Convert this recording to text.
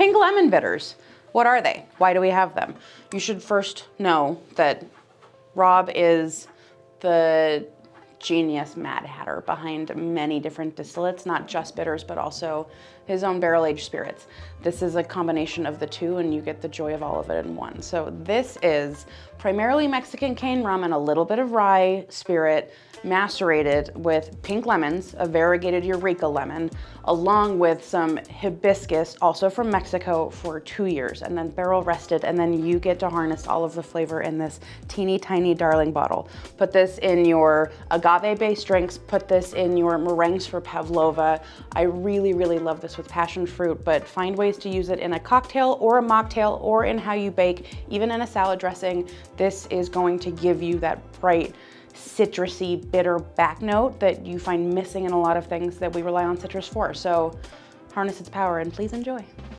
pink lemon bitters. What are they? Why do we have them? You should first know that Rob is the genius Mad Hatter behind many different distillates, not just bitters, but also his own barrel-aged spirits. This is a combination of the two, and you get the joy of all of it in one. So this is primarily Mexican cane rum and a little bit of rye spirit macerated with pink lemons, a variegated Eureka lemon, along with some hibiscus, also from Mexico, for 2 years, and then barrel rested, and then you get to harness all of the flavor in this teeny tiny darling bottle. Put this in your agave-based drinks, put this in your meringues for pavlova. I really, really love this with passion fruit, but find ways to use it in a cocktail or a mocktail or in how you bake, even in a salad dressing. This is going to give you that bright, citrusy, bitter back note that you find missing in a lot of things that we rely on citrus for. So harness its power and please enjoy.